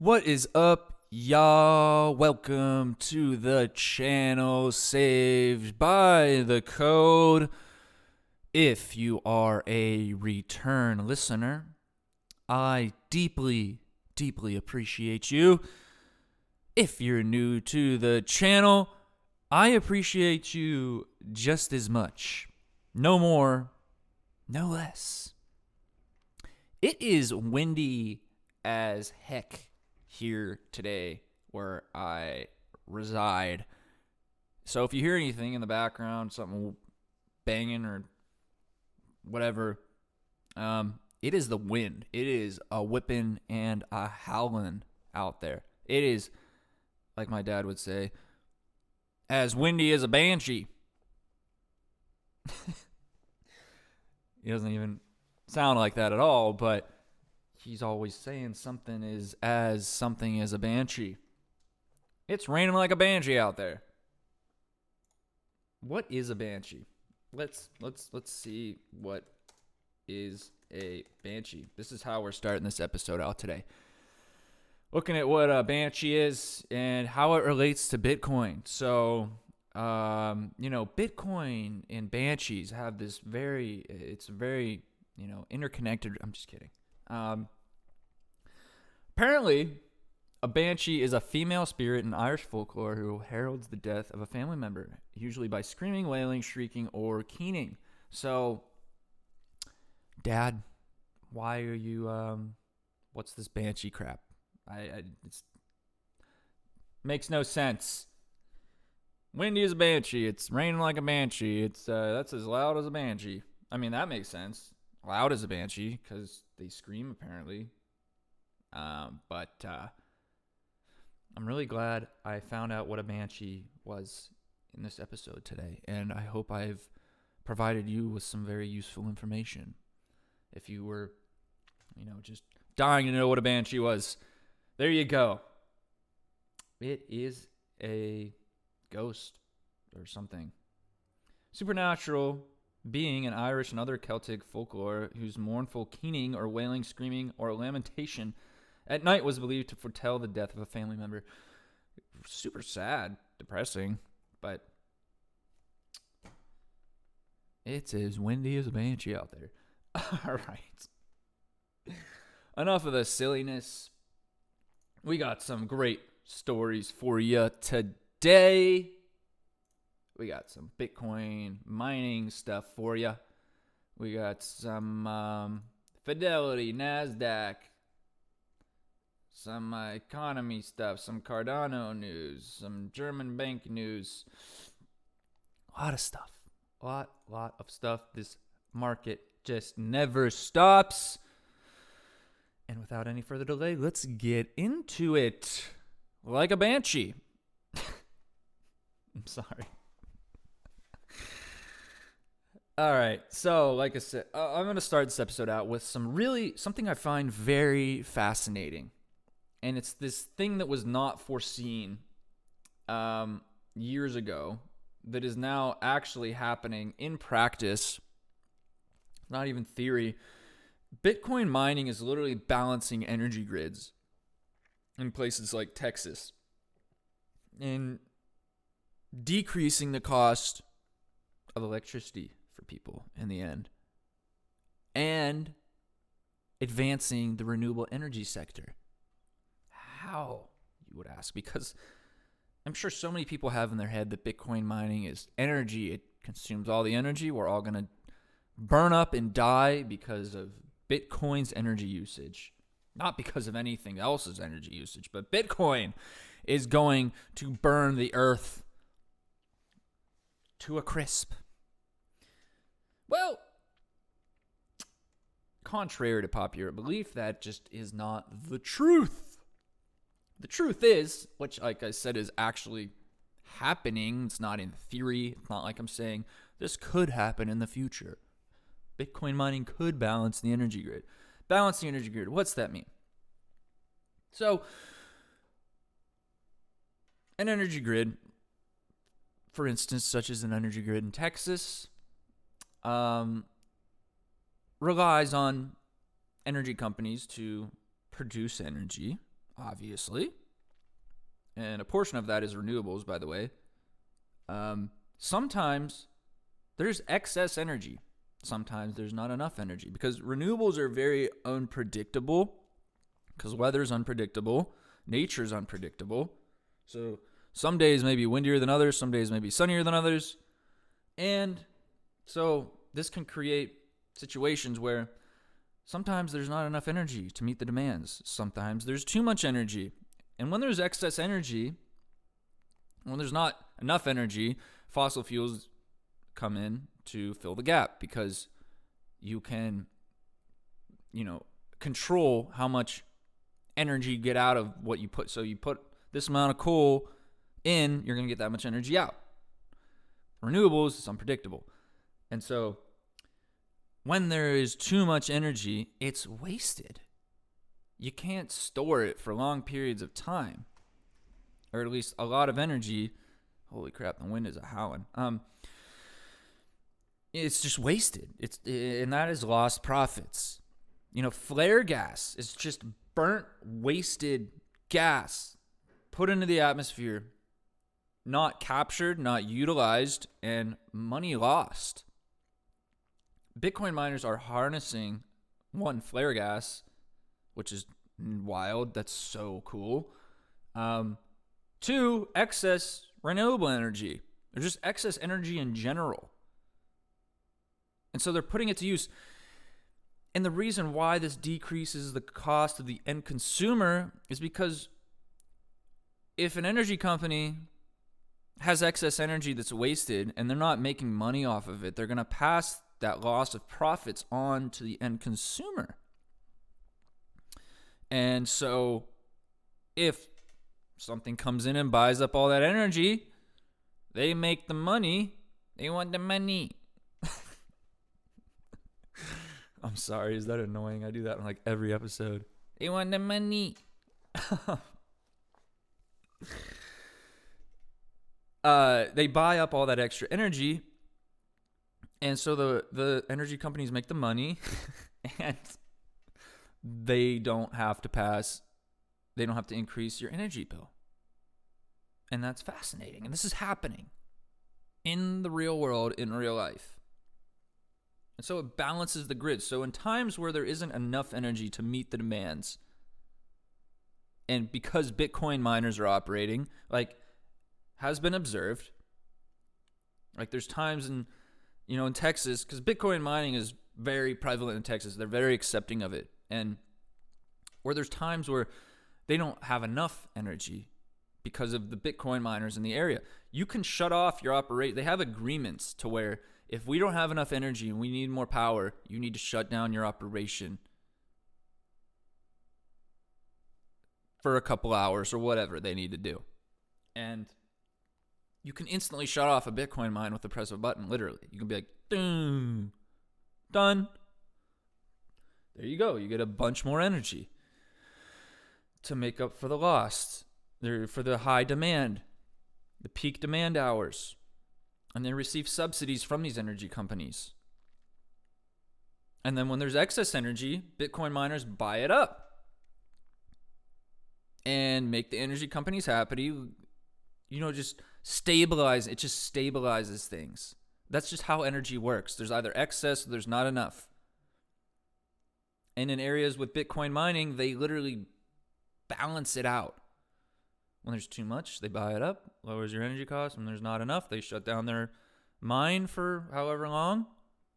What is up, y'all? Welcome to the channel saved by the code. If you are a return listener, I deeply appreciate you. If you're new to the channel, I appreciate you just as much. No more, no less. It is windy as heck here today where I reside. So if you hear anything in the background, something banging or whatever, it is the wind. It is a whipping and a howling out there. It is, like my dad would say, as windy as a banshee. He doesn't even sound like that at all, but he's always saying something is as something as a banshee. It's raining like a banshee out there. What is a banshee? Let's see what is a banshee. This is how we're starting this episode out today. Looking at what a banshee is and how it relates to Bitcoin. So, Bitcoin and banshees have this very interconnected. I'm just kidding. Apparently, a banshee is a female spirit in Irish folklore who heralds the death of a family member, usually by screaming, wailing, shrieking, or keening. So, Dad, why are you, what's this banshee crap? It makes no sense. Windy as a banshee. It's raining like a banshee. That's as loud as a banshee. I mean, that makes sense. Loud as a banshee because they scream apparently. But I'm really glad I found out what a banshee was in this episode today, and I hope I've provided you with some very useful information. If you were, just dying to know what a banshee was, there you go. It is a ghost or something. Supernatural being in Irish and other Celtic folklore whose mournful keening or wailing, screaming, or lamentation at night was believed to foretell the death of a family member. Super sad, depressing, but it's as windy as a banshee out there. All right. Enough of the silliness. We got some great stories for you today. We got some Bitcoin mining stuff for you. We got some Fidelity, Nasdaq, some economy stuff, some Cardano news, some German bank news. A lot of stuff. A lot of stuff. This market just never stops. And without any further delay, let's get into it. Like a banshee. I'm sorry. All right, so like I said, I'm going to start this episode out with something I find very fascinating. And it's this thing that was not foreseen years ago that is now actually happening in practice, not even theory. Bitcoin mining is literally balancing energy grids in places like Texas and decreasing the cost of electricity for people in the end, and advancing the renewable energy sector. How, you would ask? Because I'm sure so many people have in their head that Bitcoin mining is energy. It consumes all the energy. We're all going to burn up and die because of Bitcoin's energy usage. Not because of anything else's energy usage, but Bitcoin is going to burn the earth to a crisp. Well, contrary to popular belief, that just is not the truth. The truth is, which, like I said, is actually happening. It's not in theory. It's not like I'm saying this could happen in the future. Bitcoin mining could balance the energy grid. Balance the energy grid. What's that mean? So, an energy grid, for instance, such as an energy grid in Texas, relies on energy companies to produce energy obviously. And a portion of that is renewables, by the way. Sometimes there's excess energy. Sometimes there's not enough energy because renewables are very unpredictable because weather's unpredictable, nature's unpredictable. So some days may be windier than others, some days may be sunnier than others. And so this can create situations where sometimes there's not enough energy to meet the demands. Sometimes there's too much energy. And when there's excess energy, when there's not enough energy, fossil fuels come in to fill the gap because you can, control how much energy you get out of what you put. So you put this amount of coal in, you're going to get that much energy out. Renewables is unpredictable. And so when there is too much energy, it's wasted. You can't store it for long periods of time, or at least a lot of energy. Holy crap, the wind is howling. It's just wasted. And that is lost profits. Flare gas is just burnt, wasted gas put into the atmosphere, not captured, not utilized, and money lost. Bitcoin miners are harnessing, one, flare gas, which is wild. That's so cool. Two, excess renewable energy. There's just excess energy in general. And so they're putting it to use. And the reason why this decreases the cost of the end consumer is because if an energy company has excess energy that's wasted and they're not making money off of it, they're going to pass that loss of profits on to the end consumer. And so if something comes in and buys up all that energy, they make the money. They want the money. I'm sorry, is that annoying? I do that in like every episode. They want the money. They buy up all that extra energy, and so the energy companies make the money, and they don't have to increase your energy bill. And that's fascinating. And this is happening in the real world, in real life. And so it balances the grid. So in times where there isn't enough energy to meet the demands, and because Bitcoin miners are operating, like has been observed, like there's times in Texas, because Bitcoin mining is very prevalent in Texas. They're very accepting of it. And where there's times where they don't have enough energy because of the Bitcoin miners in the area, you can shut off your operation. They have agreements to where if we don't have enough energy and we need more power, you need to shut down your operation for a couple hours or whatever they need to do. And you can instantly shut off a Bitcoin mine with the press of a button, literally. You can be like, done. There you go. You get a bunch more energy to make up for the loss, for the high demand, the peak demand hours. And they receive subsidies from these energy companies. And then when there's excess energy, Bitcoin miners buy it up and make the energy companies happy. Just stabilize. It just stabilizes things. That's just how energy works. There's either excess or there's not enough. And in areas with Bitcoin mining, they literally balance it out. When there's too much, they buy it up, lowers your energy costs. When there's not enough, they shut down their mine for however long,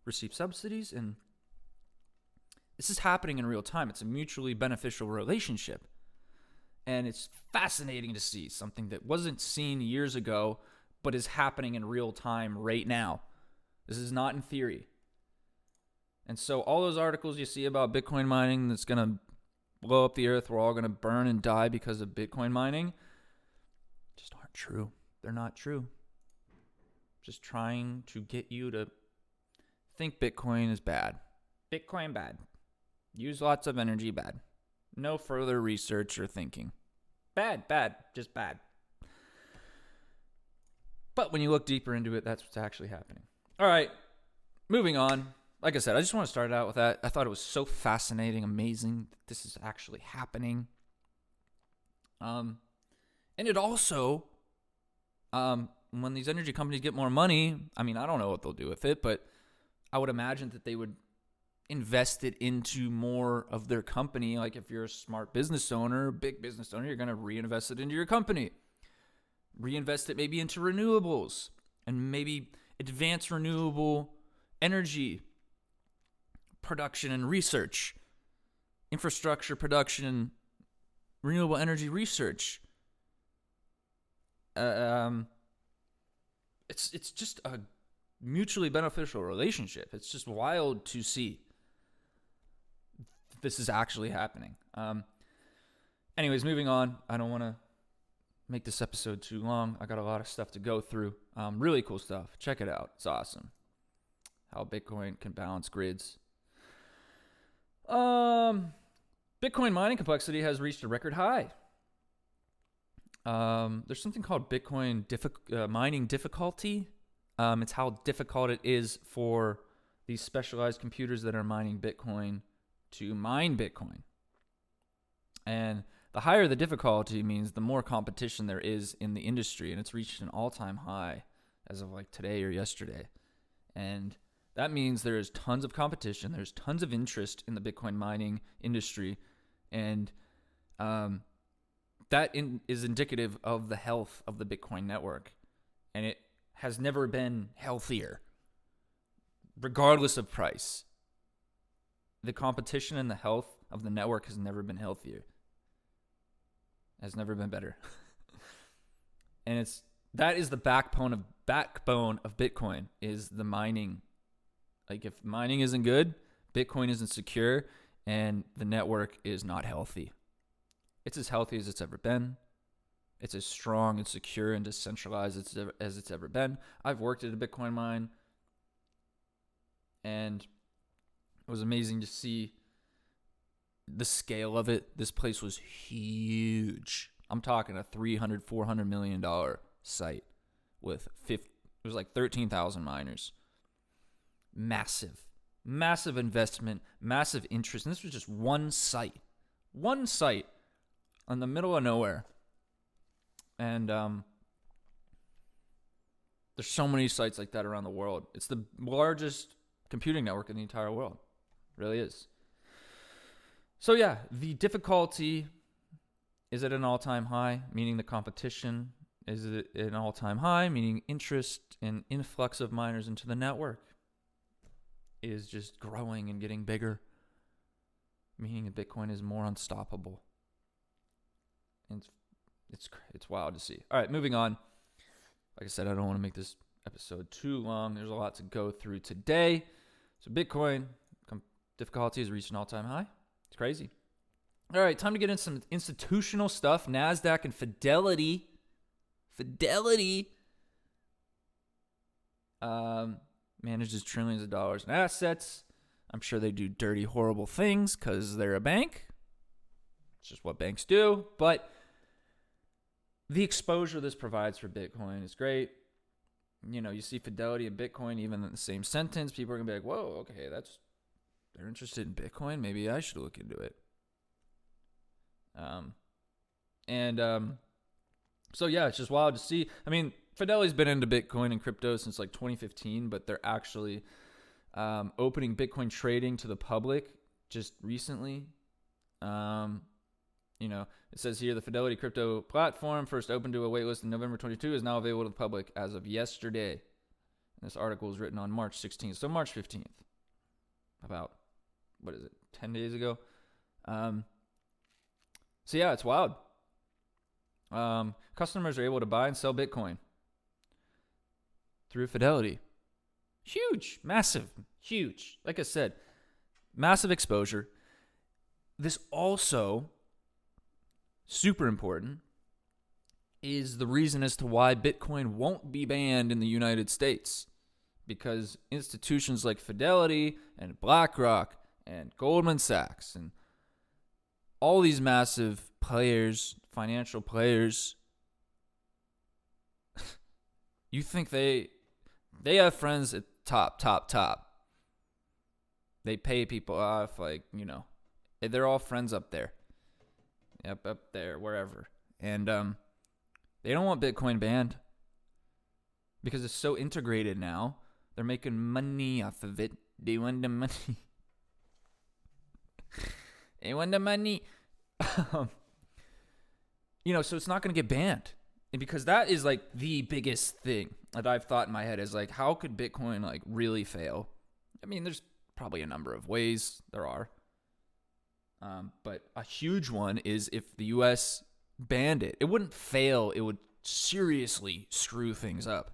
receive subsidies, and this is happening in real time. It's a mutually beneficial relationship. And it's fascinating to see something that wasn't seen years ago, but is happening in real time right now. This is not in theory. And so all those articles you see about Bitcoin mining that's going to blow up the earth, we're all going to burn and die because of Bitcoin mining, just aren't true. They're not true. Just trying to get you to think Bitcoin is bad. Bitcoin bad. Use lots of energy bad. No further research or thinking. Bad, just bad. But when you look deeper into it, that's what's actually happening. All right, moving on. Like I said, I just want to start out with that. I thought it was so fascinating, amazing that this is actually happening. And it also, when these energy companies get more money, I mean, I don't know what they'll do with it, but I would imagine that they would invest it into more of their company. Like if you're a smart business owner, big business owner, you're going to reinvest it into your company. Reinvest it maybe into renewables and maybe advance renewable energy production and research, infrastructure production, renewable energy research. It's just a mutually beneficial relationship. It's just wild to see this is actually happening. Anyways, moving on. I don't want to make this episode too long. I got a lot of stuff to go through. Really cool stuff. Check it out. It's awesome. How Bitcoin can balance grids. Bitcoin mining complexity has reached a record high. There's something called Bitcoin mining difficulty. It's how difficult it is for these specialized computers that are mining Bitcoin to mine Bitcoin. And the higher the difficulty means the more competition there is in the industry, and it's reached an all-time high as of like today or yesterday. And that means there is tons of competition. There's tons of interest in the Bitcoin mining industry, and that is indicative of the health of the Bitcoin network. And it has never been healthier, regardless of price. The competition and the health of the network has never been healthier. Has never been better. And that is the backbone of Bitcoin, is the mining. Like if mining isn't good, Bitcoin isn't secure, and the network is not healthy. It's as healthy as it's ever been. It's as strong and secure and decentralized as it's ever been. I've worked at a Bitcoin mine, and it was amazing to see the scale of it. This place was huge. I'm talking a $300, $400 million site with it was like 13,000 miners. Massive investment, massive interest. And this was just one site in the middle of nowhere. And there's so many sites like that around the world. It's the largest computing network in the entire world. It really is. So yeah, the difficulty is at an all-time high, meaning the competition is at an all-time high, meaning interest and influx of miners into the network is just growing and getting bigger, meaning that Bitcoin is more unstoppable. And it's wild to see. All right, moving on. Like I said, I don't want to make this episode too long. There's a lot to go through today. So Bitcoin difficulty has reached an all-time high. It's crazy. All right, time to get into some institutional stuff. Nasdaq and Fidelity manages trillions of dollars in assets. I'm sure they do dirty, horrible things because they're a bank. It's just what banks do. But the exposure this provides for Bitcoin is great. You know, you see Fidelity and Bitcoin even in the same sentence. People are going to be like, whoa, okay, they're interested in Bitcoin. Maybe I should look into it. So yeah, it's just wild to see. I mean, Fidelity's been into Bitcoin and crypto since like 2015, but they're actually opening Bitcoin trading to the public just recently. You know, it says here the Fidelity crypto platform, first opened to a waitlist in November 22, is now available to the public as of yesterday. And this article was written on March 16th, so March 15th. About, 10 days ago? So yeah, it's wild. Customers are able to buy and sell Bitcoin through Fidelity. Huge, massive, huge. Like I said, massive exposure. This also, super important, is the reason as to why Bitcoin won't be banned in the United States. Because institutions like Fidelity and BlackRock and Goldman Sachs and all these massive players, financial players, you think they have friends at top. They pay people off, like, you know, they're all friends up there. Yep, up there, wherever. And they don't want Bitcoin banned because it's so integrated now. They're making money off of it. They want the money. They want the money. So it's not going to get banned. And because that is like the biggest thing that I've thought in my head is like, how could Bitcoin like really fail? I mean, there's probably a number of ways. There are. But a huge one is if the U.S. banned it. It wouldn't fail. It would seriously screw things up.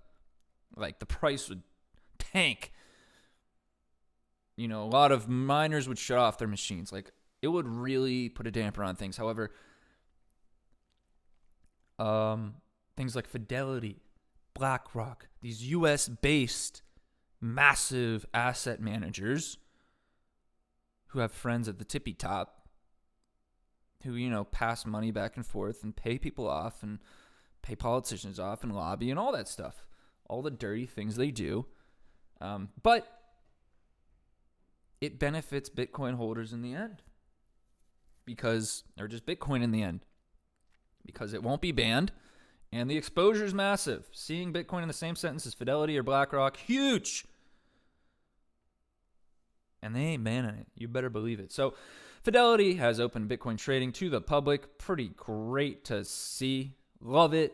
Like the price would tank. A lot of miners would shut off their machines. Like it would really put a damper on things. However, things like Fidelity, BlackRock, these U.S.-based massive asset managers who have friends at the tippy top who, pass money back and forth and pay people off and pay politicians off and lobby and all that stuff. All the dirty things they do. But it benefits Bitcoin holders in the end. Or just Bitcoin in the end. Because it won't be banned. And the exposure is massive. Seeing Bitcoin in the same sentence as Fidelity or BlackRock, huge. And they ain't banning it. You better believe it. So Fidelity has opened Bitcoin trading to the public. Pretty great to see. Love it.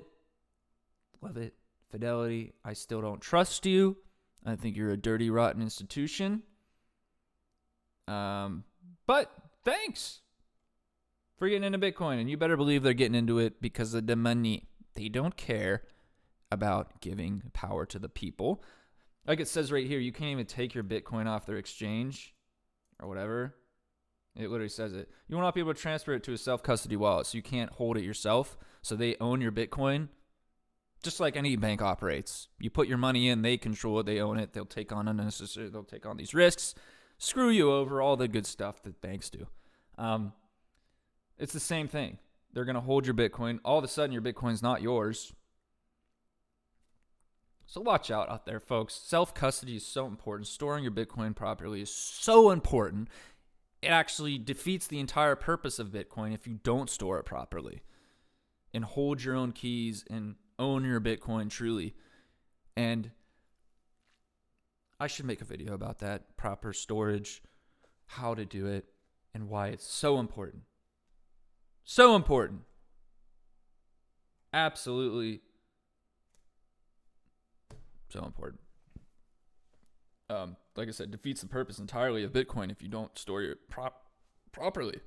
Love it. Fidelity, I still don't trust you. I think you're a dirty, rotten institution. But thanks for getting into Bitcoin. And you better believe they're getting into it because of the money. They don't care about giving power to the people. Like it says right here, you can't even take your Bitcoin off their exchange or whatever. It literally says it. You will not be able to transfer it to a self-custody wallet, so you can't hold it yourself. So they own your Bitcoin, just like any bank operates. You put your money in, they control it, they own it. They'll take on these risks, screw you over, all the good stuff that banks do. It's the same thing. They're going to hold your Bitcoin. All of a sudden, your Bitcoin's not yours. So watch out there, folks. Self-custody is so important. Storing your Bitcoin properly is so important. It actually defeats the entire purpose of Bitcoin if you don't store it properly and hold your own keys and own your Bitcoin truly. And I should make a video about that, proper storage, how to do it, and why it's so important. So important. Absolutely so important. Like I said, defeats the purpose entirely of Bitcoin if you don't store it properly.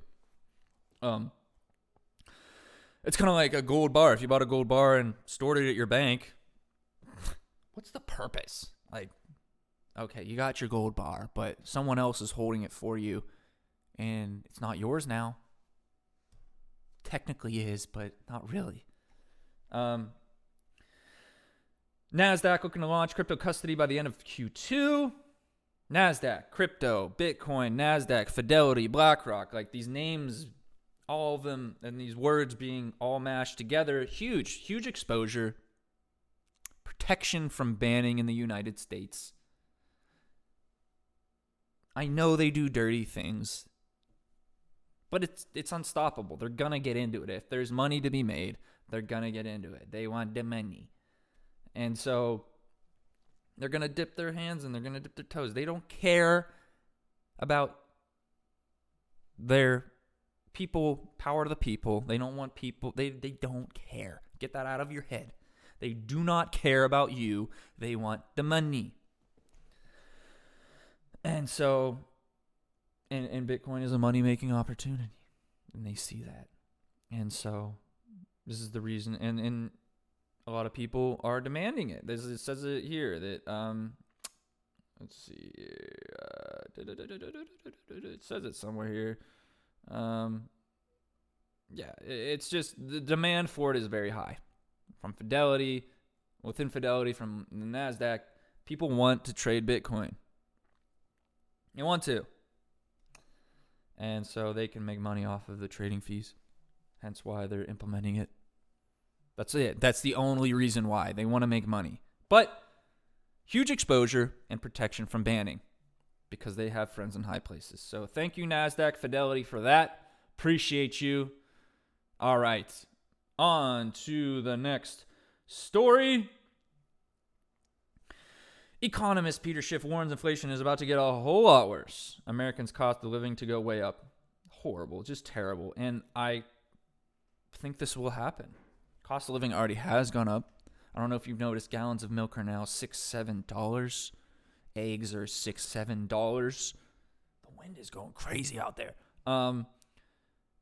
It's kind of like a gold bar. If you bought a gold bar and stored it at your bank, what's the purpose? Like, okay, you got your gold bar, but someone else is holding it for you, and it's not yours now. Technically is, but not really. Nasdaq looking to launch crypto custody by the end of Q2. Nasdaq, crypto, Bitcoin, Nasdaq, Fidelity, BlackRock, like these names, all of them, and these words being all mashed together. Huge exposure. Protection from banning in the United States. I know they do dirty things, but it's unstoppable. They're going to get into it. If there's money to be made, they're going to get into it. They want the money. And so they're going to dip their hands and they're going to dip their toes. They don't care about their people, power to the people. They don't want people. They don't care. Get that out of your head. They do not care about you. They want the money. And so, and Bitcoin is a money-making opportunity. And they see that. And so this is the reason. And a lot of people are demanding it. It says it here that, let's see, it says it somewhere here. It's just the demand for it is very high. From Fidelity, within Fidelity, from the Nasdaq, people want to trade Bitcoin. They want to. And so they can make money off of the trading fees. Hence why they're implementing it. That's it. That's the only reason why. They want to make money. But huge exposure and protection from banning because they have friends in high places. So thank you, Nasdaq, Fidelity, for that. Appreciate you. All right. On to the next story. Economist Peter Schiff warns inflation is about to get a whole lot worse. Americans' cost of living to go way up. Horrible, just terrible. And I think this will happen. Cost of living already has gone up. I don't know if you've noticed, gallons of milk are now $6, $7. Eggs are $6, $7. The wind is going crazy out there.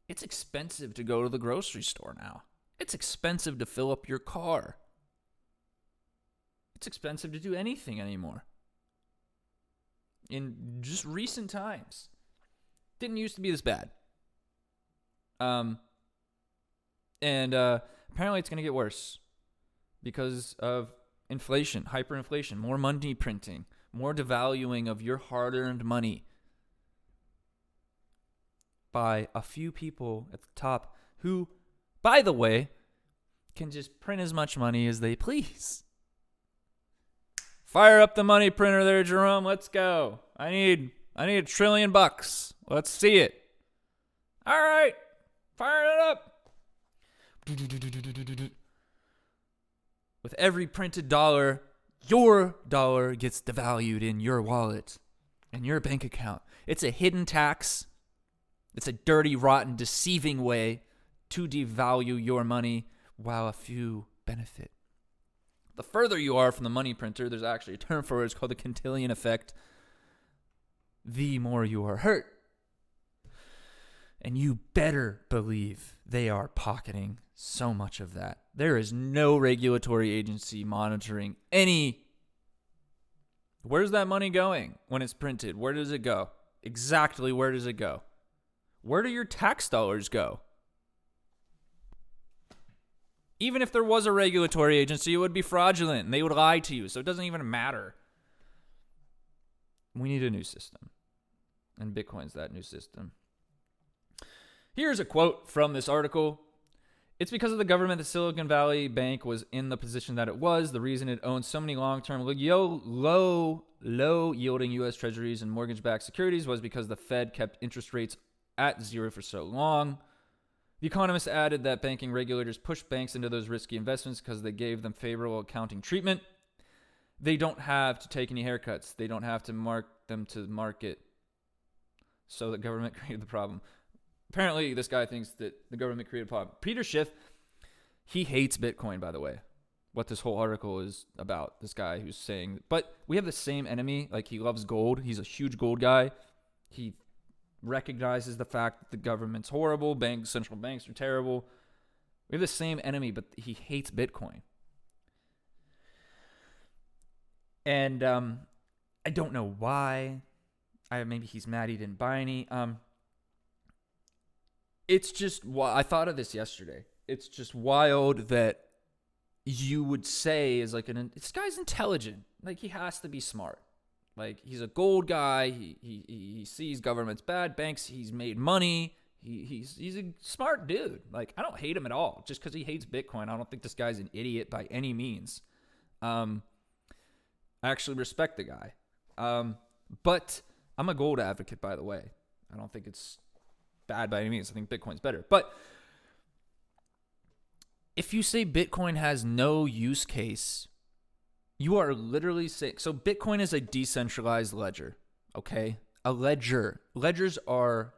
It's expensive to go to the grocery store now. It's expensive to fill up your car. It's expensive to do anything anymore. In just recent times. Didn't used to be this bad. And apparently it's going to get worse because of inflation, hyperinflation, more money printing, more devaluing of your hard-earned money by a few people at the top who, by the way, can just print as much money as they please. Fire up the money printer there, Jerome. Let's go. I need $1 trillion. Let's see it. All right. Fire it up. With every printed dollar, your dollar gets devalued in your wallet and your bank account. It's a hidden tax. It's a dirty, rotten, deceiving way to devalue your money while a few benefit. The further you are from the money printer, there's actually a term for it. It's called the Cantillon effect. The more you are hurt. And you better believe they are pocketing so much of that. There is no regulatory agency monitoring any. Where's that money going when it's printed? Where does it go? Exactly where does it go? Where do your tax dollars go? Even if there was a regulatory agency, it would be fraudulent and they would lie to you. So it doesn't even matter. We need a new system. And Bitcoin's that new system. Here's a quote from this article. It's because of the government that Silicon Valley Bank was in the position that it was. The reason it owns so many long-term, low-yielding U.S. Treasuries and mortgage-backed securities was because the Fed kept interest rates at zero for so long. The economist added that banking regulators pushed banks into those risky investments because they gave them favorable accounting treatment. They don't have to take any haircuts. They don't have to mark them to market. So the government created the problem. Apparently, this guy thinks that the government created a problem. Peter Schiff, he hates Bitcoin, by the way. What this whole article is about, this guy who's saying, but we have the same enemy. Like, he loves gold. He's a huge gold guy. He recognizes the fact that the government's horrible. Central banks are terrible. We have the same enemy, but he hates Bitcoin. And I don't know why. Maybe he's mad he didn't buy any. It's just, I thought of this yesterday. It's just wild that you would say is like this guy's intelligent. Like, he has to be smart. Like, he's a gold guy. He sees government's bad. Banks, he's made money. He's a smart dude. Like, I don't hate him at all. Just because he hates Bitcoin, I don't think this guy's an idiot by any means. I actually respect the guy. But I'm a gold advocate, by the way. I don't think it's bad by any means. I think Bitcoin's better. But if you say Bitcoin has no use case, you are literally saying, so Bitcoin is a decentralized ledger, okay? A ledger. Ledgers are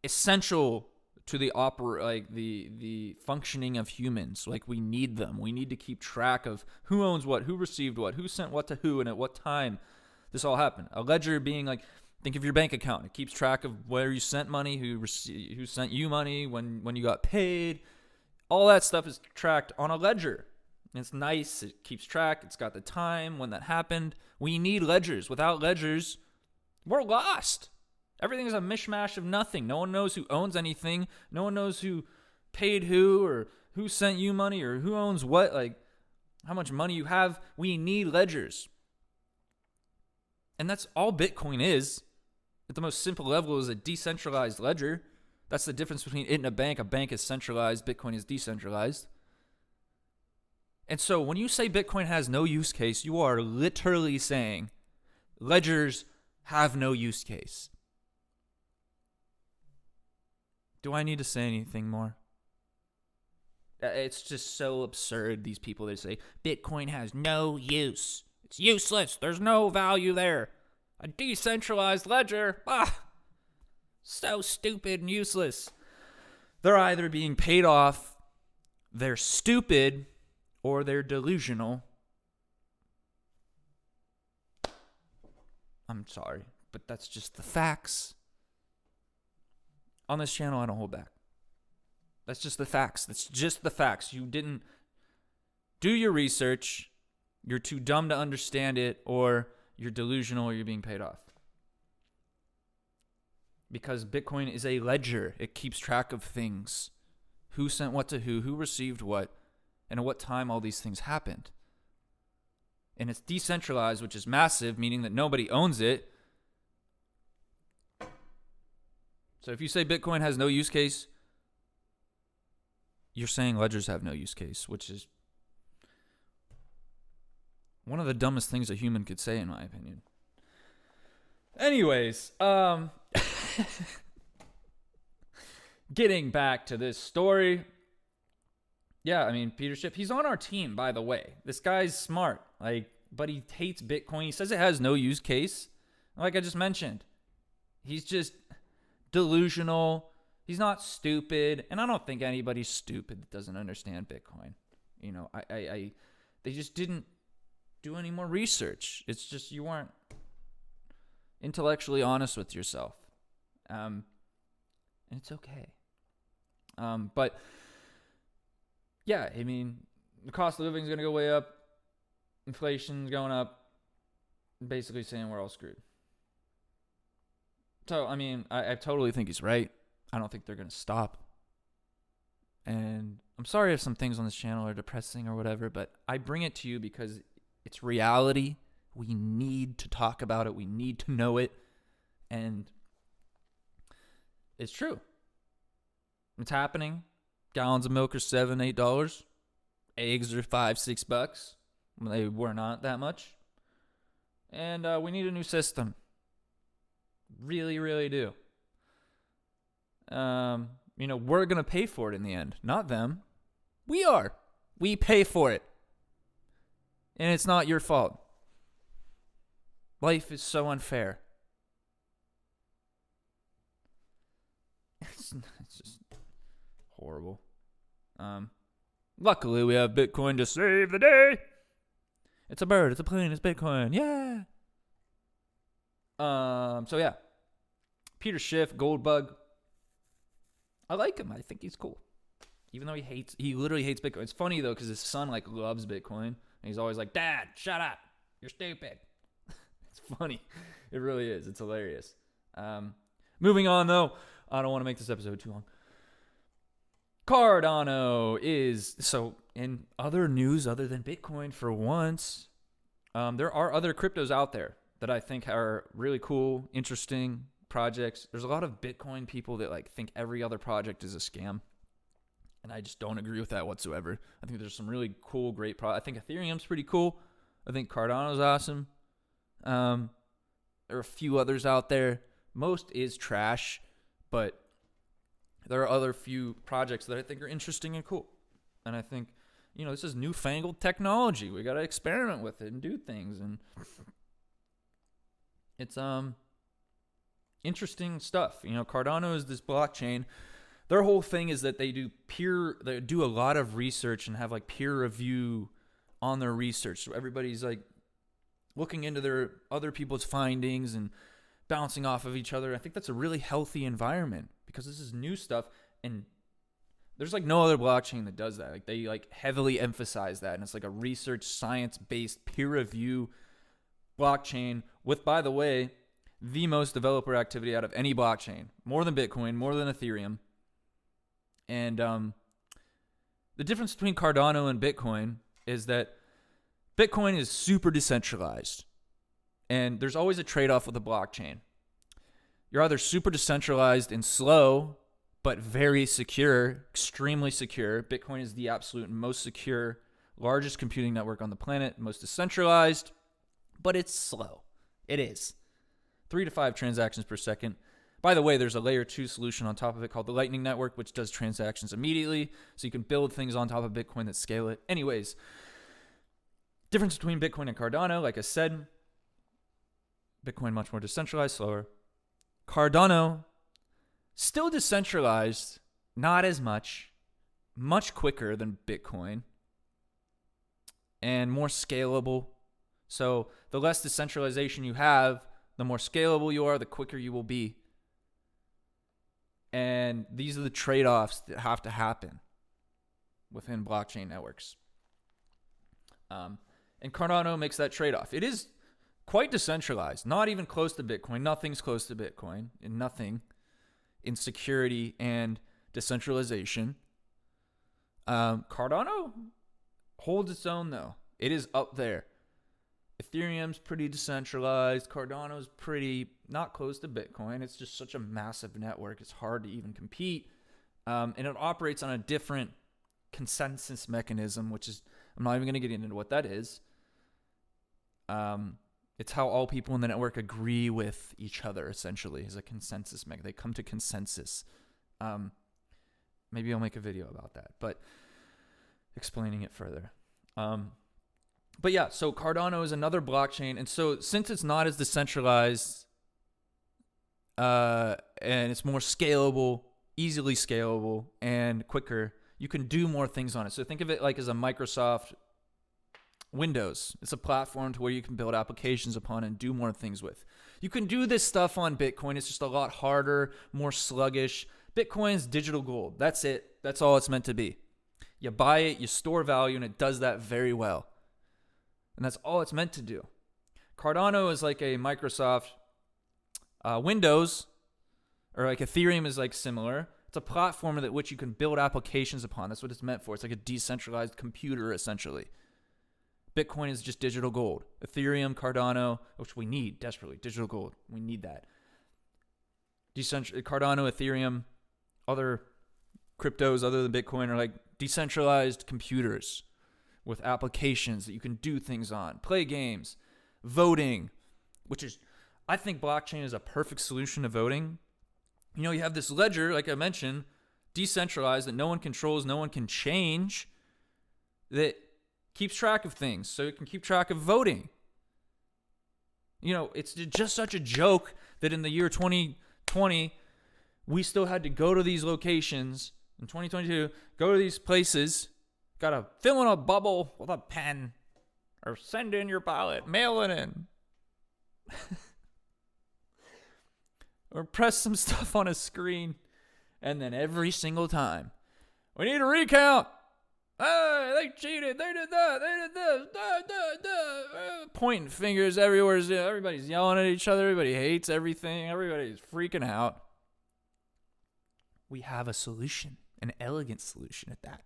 essential to the functioning of humans. Like, we need them. We need to keep track of who owns what, who received what, who sent what to who, and at what time this all happened. A ledger being like, think of your bank account. It keeps track of where you sent money, who sent you money, when you got paid. All that stuff is tracked on a ledger. It's nice. It keeps track. It's got the time when that happened. We need ledgers. Without ledgers, we're lost. Everything is a mishmash of nothing. No one knows who owns anything. No one knows who paid who, or who sent you money, or who owns what, like how much money you have. We need ledgers. And that's all Bitcoin is. At the most simple level, is a decentralized ledger. That's the difference between it and a bank. A bank is centralized. Bitcoin is decentralized. And so when you say Bitcoin has no use case, you are literally saying ledgers have no use case. Do I need to say anything more? It's just so absurd, these people that say, Bitcoin has no use. It's useless. There's no value there. A decentralized ledger. So stupid and useless. They're either being paid off, they're stupid, or they're delusional. I'm sorry, but that's just the facts. On this channel, I don't hold back. That's just the facts. That's just the facts. You didn't do your research. You're too dumb to understand it, or you're delusional, or you're being paid off. Because Bitcoin is a ledger. It keeps track of things. Who sent what to who received what, and at what time all these things happened. And it's decentralized, which is massive, meaning that nobody owns it. So if you say Bitcoin has no use case, you're saying ledgers have no use case, which is one of the dumbest things a human could say, in my opinion. Anyways, getting back to this story. Yeah, I mean, Peter Schiff, he's on our team, by the way. This guy's smart, but he hates Bitcoin. He says it has no use case. Like I just mentioned, he's just delusional. He's not stupid, and I don't think anybody's stupid that doesn't understand Bitcoin. You know, they just didn't do any more research. It's just you weren't intellectually honest with yourself, and it's okay. But yeah, I mean, the cost of living is going to go way up. Inflation's going up. Basically saying we're all screwed. So, I mean, I totally think he's right. I don't think they're going to stop. And I'm sorry if some things on this channel are depressing or whatever, but I bring it to you because it's reality. We need to talk about it. We need to know it. And it's true. It's happening. Gallons of milk are $7, $8. Eggs are $5, $6. They were not that much. And we need a new system. Really, really do. We're going to pay for it in the end. Not them. We are. We pay for it. And it's not your fault. Life is so unfair. It's just horrible. Luckily, we have Bitcoin to save the day. It's a bird. It's a plane. It's Bitcoin. Yeah. So yeah. Peter Schiff, Goldbug. I like him. I think he's cool. Even though he literally hates Bitcoin. It's funny though, because his son loves Bitcoin. And he's always like, Dad, shut up. You're stupid. It's funny. It really is. It's hilarious. Moving on though. I don't want to make this episode too long. Cardano is, so in other news other than Bitcoin for once, there are other cryptos out there that I think are really cool, interesting projects. There's a lot of Bitcoin people that think every other project is a scam. And I just don't agree with that whatsoever. I think there's some really cool, great I think Ethereum's pretty cool. I think Cardano's awesome. There are a few others out there. Most is trash, but there are other few projects that I think are interesting and cool. And I think, this is newfangled technology. We got to experiment with it and do things. And it's interesting stuff. Cardano is this blockchain. Their whole thing is that they do a lot of research and have peer review on their research. So everybody's looking into their other people's findings and bouncing off of each other. I think that's a really healthy environment because this is new stuff, and there's no other blockchain that does that. They heavily emphasize that, and it's a research science-based peer review blockchain with, by the way, the most developer activity out of any blockchain, more than Bitcoin, more than Ethereum. And the difference between Cardano and Bitcoin is that Bitcoin is super decentralized. And there's always a trade-off with a blockchain. You're either super decentralized and slow, but very secure, extremely secure. Bitcoin is the absolute most secure, largest computing network on the planet, most decentralized, but it's slow. It is. 3 to 5 transactions per second. By the way, there's a layer 2 solution on top of it called the Lightning Network, which does transactions immediately. So you can build things on top of Bitcoin that scale it. Anyways, difference between Bitcoin and Cardano, like I said, Bitcoin much more decentralized, slower. Cardano, still decentralized, not as much quicker than Bitcoin, and more scalable. So the less decentralization you have, the more scalable you are, the quicker you will be. And these are the trade-offs that have to happen within blockchain networks. And Cardano makes that trade-off. It is quite decentralized, not even close to Bitcoin. Nothing's close to Bitcoin, and nothing in security and decentralization. Cardano holds its own, though. It is up there. Ethereum's pretty decentralized. Cardano's pretty not close to Bitcoin. It's just such a massive network. It's hard to even compete. And it operates on a different consensus mechanism, which is, I'm not even going to get into what that is. It's how all people in the network agree with each other, essentially, is a consensus mechanism. They come to consensus. Maybe I'll make a video about that, but explaining it further. But yeah, so Cardano is another blockchain. And so since it's not as decentralized and it's more scalable, easily scalable, and quicker, you can do more things on it. So think of it like as a Microsoft Windows. It's a platform to where you can build applications upon and do more things with. You can do this stuff on Bitcoin. It's just a lot harder, more sluggish. Bitcoin's digital gold. That's it. That's all it's meant to be. You buy it, you store value, and it does that very well. And that's all it's meant to do. Cardano is like a Microsoft Windows, or like Ethereum is like similar. It's a platform that which you can build applications upon. That's what it's meant for. It's like a decentralized computer, essentially. Bitcoin is just digital gold. Ethereum, Cardano, which we need desperately. Digital gold. We need that. Cardano, Ethereum, other cryptos other than Bitcoin are like decentralized computers with applications that you can do things on, play games, voting, which is, I think blockchain is a perfect solution to voting. You know, you have this ledger, like I mentioned, decentralized, that no one controls, no one can change, that keeps track of things, so it can keep track of voting. You know, it's just such a joke that in the year 2020, we still had to go to these locations, in 2022, go to these places, gotta fill in a bubble with a pen, or send in your ballot, mail it in. Or press some stuff on a screen, and then every single time, we need a recount. Oh, they cheated. They did that. They did this. Pointing fingers everywhere. Everybody's yelling at each other. Everybody hates everything. Everybody's freaking out. We have a solution, an elegant solution at that.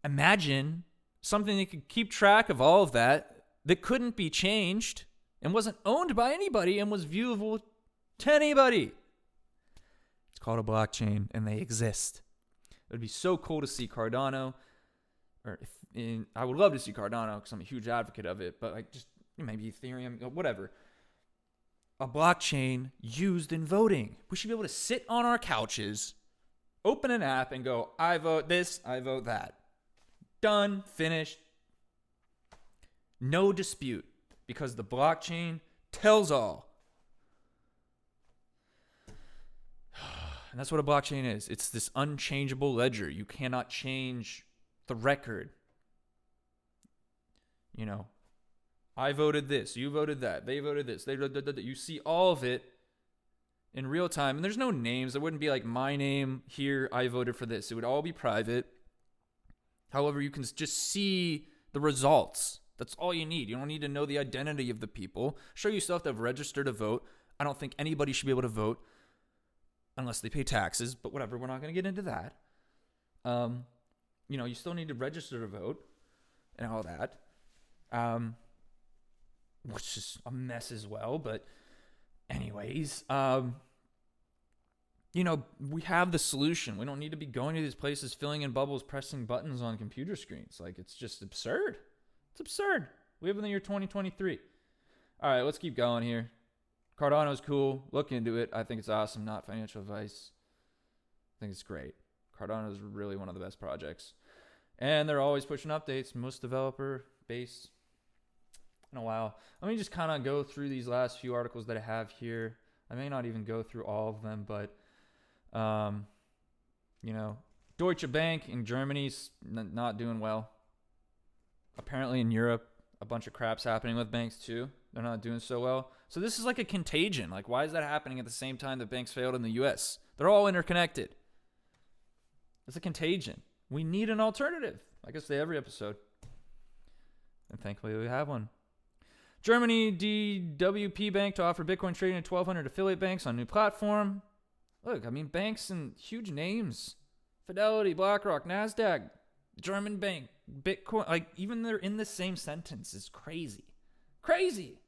Imagine something that could keep track of all of that couldn't be changed and wasn't owned by anybody and was viewable to anybody. It's called a blockchain, and they exist. It would be so cool to see Cardano, I would love to see Cardano because I'm a huge advocate of it, but like just maybe Ethereum, whatever. A blockchain used in voting. We should be able to sit on our couches, open an app, and go, I vote this, I vote that. Done, finished. No dispute, because the blockchain tells all. And that's what a blockchain is. It's this unchangeable ledger. You cannot change the record. You know, I voted this, you voted that, they voted this, you see all of it in real time. And there's no names. There wouldn't be like my name here, I voted for this. It would all be private. However, you can just see the results. That's all you need. You don't need to know the identity of the people. Sure, you still have to have registered to vote. I don't think anybody should be able to vote unless they pay taxes, but whatever, we're not going to get into that. You know, you still need to register to vote and all that, which is a mess as well. But anyways, you know, we have the solution. We don't need to be going to these places, filling in bubbles, pressing buttons on computer screens. Like, it's just absurd. It's absurd. We live in the year 2023. All right, let's keep going here. Cardano's cool. Look into it. I think it's awesome. Not financial advice. I think it's great. Cardano is really one of the best projects. And they're always pushing updates. Most developer based in a while. Let me just kind of go through these last few articles that I have here. I may not even go through all of them, but, Deutsche Bank in Germany's not doing well. Apparently in Europe, a bunch of crap's happening with banks too. They're not doing so well. So this is like a contagion. Like, why is that happening at the same time that banks failed in the U.S.? They're all interconnected. It's a contagion. We need an alternative. Like I say every episode. And thankfully we have one. Germany DWP Bank to offer Bitcoin trading to 1,200 affiliate banks on new platform. Look, I mean, banks and huge names. Fidelity, BlackRock, Nasdaq, German bank, Bitcoin. Like, even they're in the same sentence is crazy. Crazy.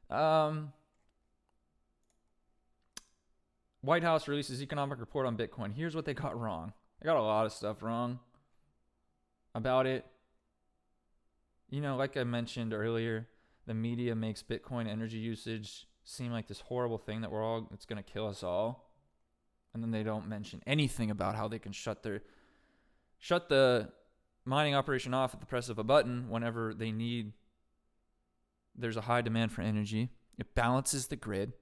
White House releases economic report on Bitcoin. Here's what they got wrong. They got a lot of stuff wrong about it. Like I mentioned earlier, the media makes Bitcoin energy usage seem like this horrible thing that it's going to kill us all. And then they don't mention anything about how they can shut the mining operation off at the press of a button whenever there's a high demand for energy. It balances the grid,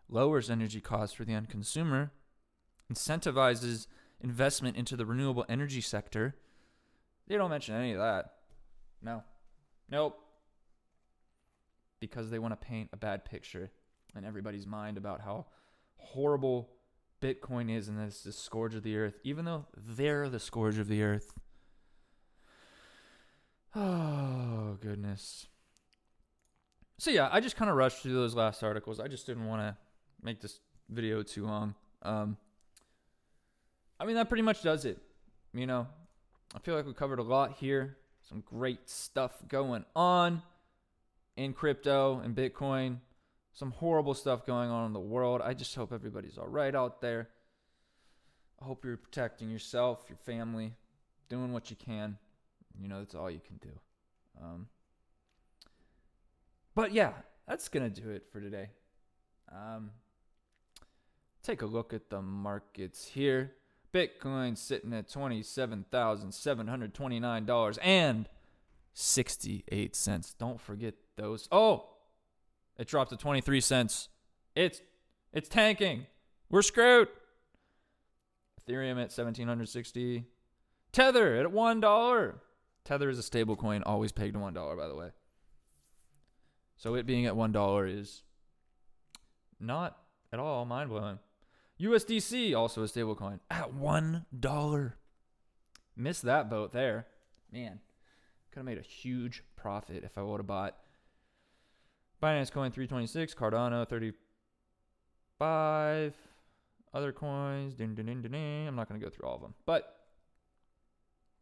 lowers energy costs for the end consumer, incentivizes investment into the renewable energy sector. They don't mention any of that. No. Nope. Because they want to paint a bad picture in everybody's mind about how horrible Bitcoin is and it's the scourge of the earth, even though they're the scourge of the earth. Oh, goodness. So, yeah, I just kind of rushed through those last articles. I just didn't want to make this video too long. That pretty much does it. I feel like we covered a lot here. Some great stuff going on in crypto and Bitcoin. Some horrible stuff going on in the world. I just hope everybody's all right out there. I hope you're protecting yourself, your family, doing what you can. That's all you can do. But yeah, that's going to do it for today. Take a look at the markets here. Bitcoin sitting at $27,729.68. Don't forget those. Oh, it dropped to 23 cents. It's tanking. We're screwed. Ethereum at 1,760. Tether at $1. Tether is a stable coin, always pegged to $1, by the way. So it being at $1 is not at all mind-blowing. USDC, also a stable coin, at $1. Missed that boat there. Man, could have made a huge profit if I would have bought. Binance Coin 326, Cardano 35, other coins. I'm not going to go through all of them. But,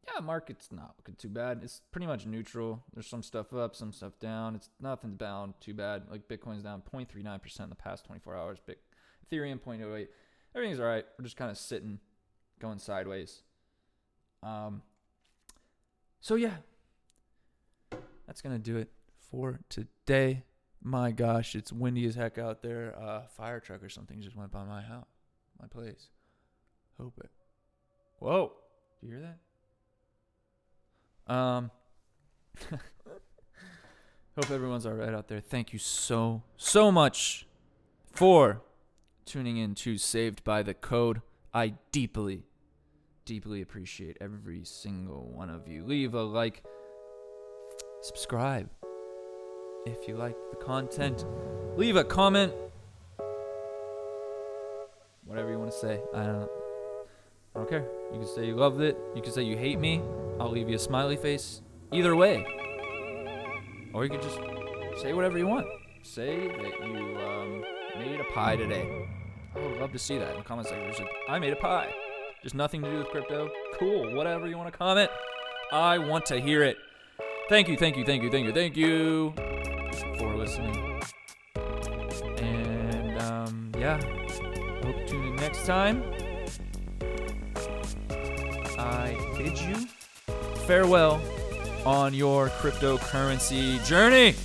yeah, market's not looking too bad. It's pretty much neutral. There's some stuff up, some stuff down. Nothing's down too bad. Like Bitcoin's down 0.39% in the past 24 hours. Ethereum 0.08. Everything's all right. We're just kind of sitting, going sideways. So, yeah, that's going to do it for today. My gosh, it's windy as heck out there. Fire truck or something just went by my house, my place. Hope it. Whoa. Do you hear that? Hope everyone's all right out there. Thank you so much for tuning in to Saved by the Code. I deeply appreciate every single one of you. Leave a like, subscribe if you like the content. Leave a comment. Whatever you want to say. I don't care. You can say you loved it. You can say you hate me. I'll leave you a smiley face. Either way. Or you could just say whatever you want. Say that you made a pie today. I would love to see that in the comment section. I made a pie. Just nothing to do with crypto. Cool. Whatever you want to comment. I want to hear it. Thank you for listening. And, yeah. Hope to tune in next time. I bid you farewell on your cryptocurrency journey.